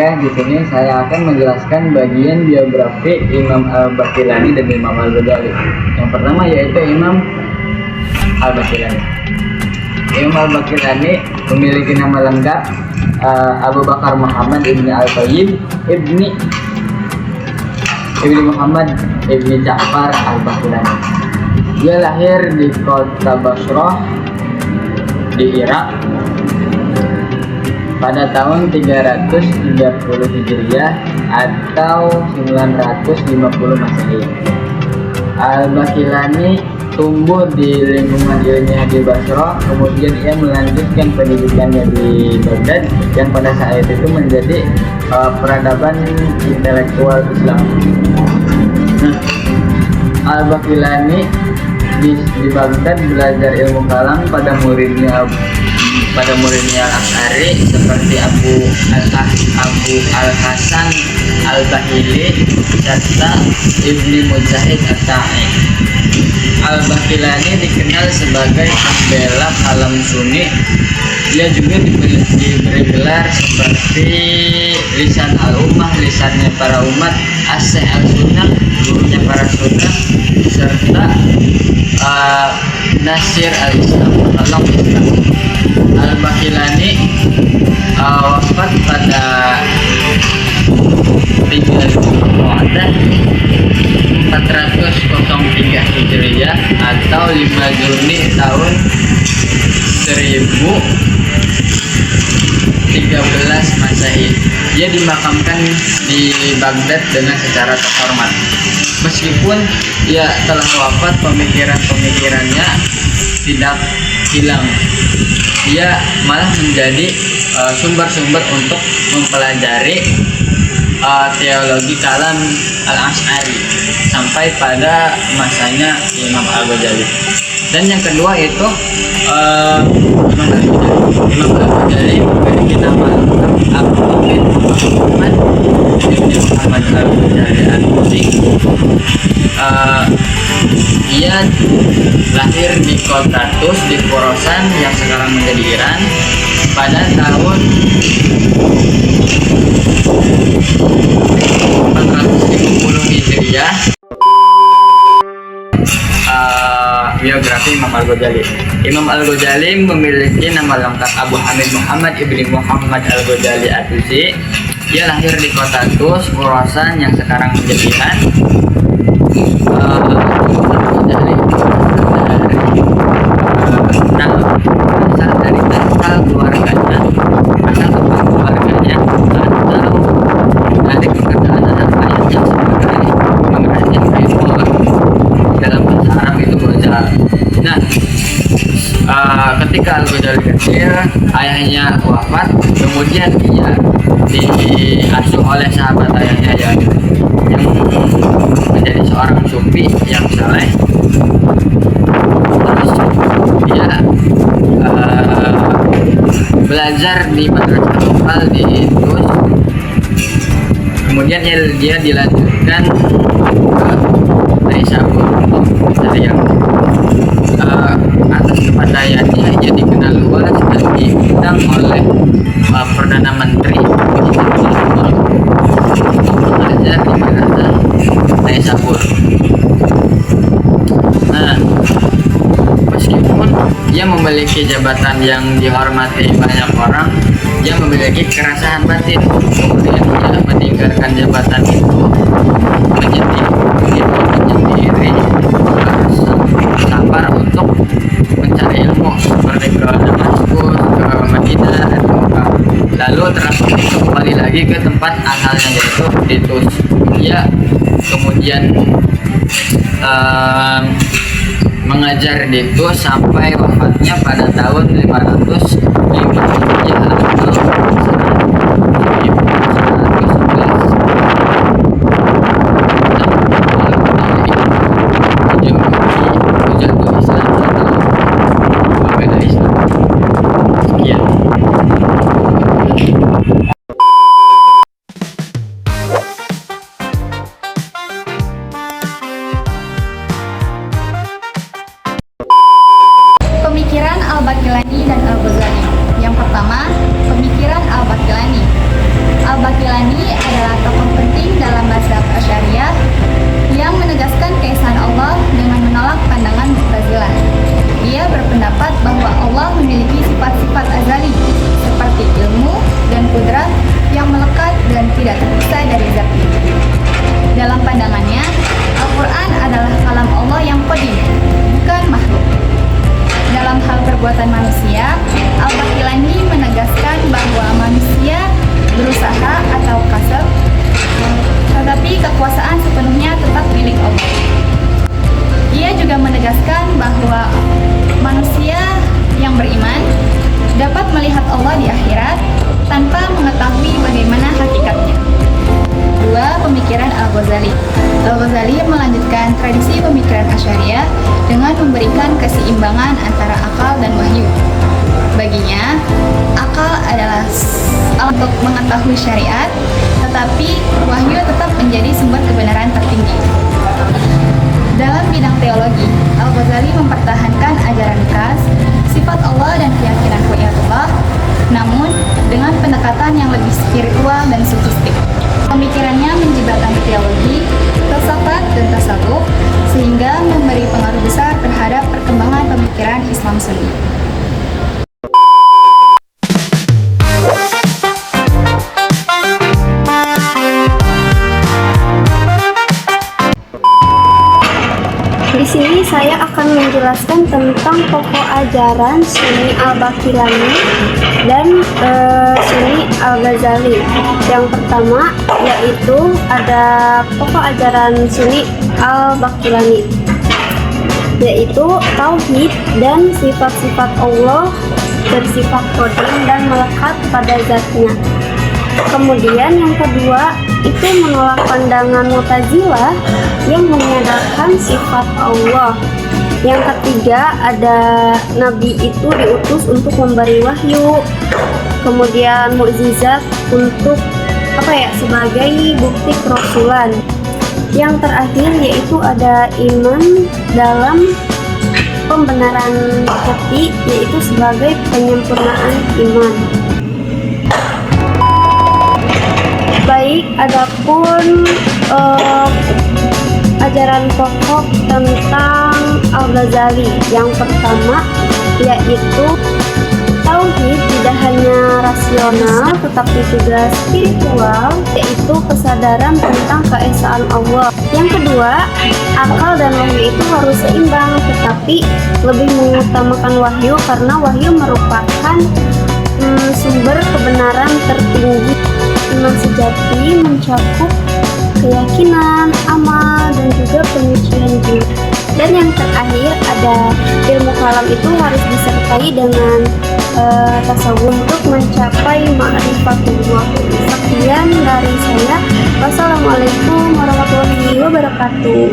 Oke, di sini saya akan menjelaskan bagian biografi Imam Al-Baqillani dan Imam Al-Ghazali. Yang pertama yaitu Imam Al-Baqillani. Imam Al-Baqillani memiliki nama lengkap Abu Bakar Muhammad ibni Al-Thayyib ibni Muhammad ibni Ja'far Al-Baqillani. Dia lahir di kota Basrah di Irak pada tahun 330 Hijriah atau 950 Masehi. Al-Baqillani tumbuh di lingkungan ilmiah di Basrah, kemudian ia melanjutkan pendidikannya di Baghdad yang pada saat itu menjadi peradaban intelektual Islam. Nah, Al-Baqillani di Baghdad belajar ilmu kalam pada muridnya Al-Ash'ari seperti Abu Al-Hasan Al-Bahili serta Ibni Mujahid At-Ta'i. Al-Baqillani dikenal sebagai pembela kalam sunni. Dia juga diberi gelar seperti lisan al-ummah, lisannya para umat, as-Syekh al-Sunnah, gurunya para sunnah, serta Nasir al-Islam, tolong Islam. Al-Baqillani wafat pada 3 Mu'addah 403 Hijriah atau 5 Juni tahun 1013 Masehi. Dia dimakamkan di Baghdad dengan secara terhormat. Meskipun ia telah wafat, pemikirannya tidak hilang. Dia malah menjadi sumber-sumber untuk mempelajari teologi kalam Al-Ash'ari sampai pada masanya Imam Al-Ghazali. Dan yang kedua itu Imam Al-Ghazali memiliki nama lengkap Abu Muhammad ibni Muhammad Al-Ghazali Al-Busi. Ia lahir di kota Tus di Khorasan yang sekarang menjadi Iran pada tahun 450 Hijriah. Biografi Imam Al-Ghazali. Imam Al-Ghazali memiliki nama lengkap Abu Hamid Muhammad ibni Muhammad Al-Ghazali At-Tusi. Dia lahir di kota Tus, Khorasan yang sekarang menjadi Iran. Asal dari asal keluarganya atau dari pekerjaan anak ayahnya sebagai pengrajin paper. Dalam bahasa Arab itu bojal. Nah, ketika Al-Ghazali kecil, ayahnya wafat, kemudian ia diasuh oleh sahabat ayahnya yang menjadi seorang sufi yang saleh. Terus dia belajar di madrasah lokal di Tus. Kemudian dia dilanjutkan ke Naisabur untuk mencari yang atas kepandaiannya ia dikenal luas dan diundang oleh Perdana Menteri untuk belajar di madrasah Naisabur. Nah, meskipun ia memiliki jabatan yang dihormati banyak orang, dia memiliki kerasahan batin. Kemudian ia meninggalkan jabatan itu menyendiri sabar untuk mencari ilmu seperti ke Damaskus, ke Madinah, lalu kembali lagi ke tempat asalnya yaitu di Tus. Ia kemudian mengajar di Tus sampai wafatnya pada tahun 505 Hijriah atau 1111. Pemikiran Al-Baqillani dan Al-Ghazali. Yang pertama, tidak terpisah dari zatnya. Dalam pandangannya, Al-Quran adalah kalam Allah yang qadim, bukan makhluk. Dalam hal perbuatan manusia, Al-Baqilani menegaskan bahwa manusia berusaha atau kasab, tetapi kekuasaan sepenuhnya tetap milik Allah. Ia juga menegaskan bahwa manusia yang beriman dapat melihat Allah di akhirat tanpa mengetahui bagaimana hakikatnya. 2. Pemikiran Al-Ghazali. Al-Ghazali melanjutkan tradisi pemikiran Asy'ariyah dengan memberikan keseimbangan antara akal dan wahyu. Baginya, akal adalah untuk mengetahui syariat, tetapi wahyu tetap menjadi sumber kebenaran tertinggi. Dalam bidang teologi, Al-Ghazali mempertahankan ajaran khas, sifat Allah dan keyakinan ru'yatullah, namun dengan pendekatan yang lebih spiritual dan sufistik. Pemikirannya menjibakkan teologi, filsafat, dan tasawuf, sehingga memberi pengaruh besar terhadap perkembangan pemikiran Islam Sunni. Di sini saya akan menjelaskan tentang pokok ajaran Sunni Al-Baqilani dan Sunni Al-Ghazali. Yang pertama yaitu ada pokok ajaran Sunni Al-Baqilani, yaitu tauhid dan sifat-sifat Allah bersifat qadim dan melekat pada zatnya. Kemudian yang kedua itu menolak pandangan Mu'tazilah yang menyadarkan sifat Allah. Yang ketiga ada Nabi itu diutus untuk memberi wahyu, kemudian mukjizat untuk sebagai bukti kerasulan. Yang terakhir yaitu ada iman dalam pembenaran hati, yaitu sebagai penyempurnaan iman. Baik, adapun ajaran pokok tentang Al-Ghazali. Yang pertama yaitu tauhid tidak hanya rasional tetapi juga spiritual, yaitu kesadaran tentang keesaan Allah. Yang kedua, akal dan wahyu itu harus seimbang, tetapi lebih mengutamakan wahyu karena wahyu merupakan sumber kebenaran tertinggi. Iman sejati mencakup keyakinan, amal, dan juga penyucian jiwa. Dan yang terakhir ada ilmu kalam itu harus disertai dengan tasawuf untuk mencapai ma'rifatullah. Sekian dari saya. Wassalamualaikum warahmatullahi wabarakatuh.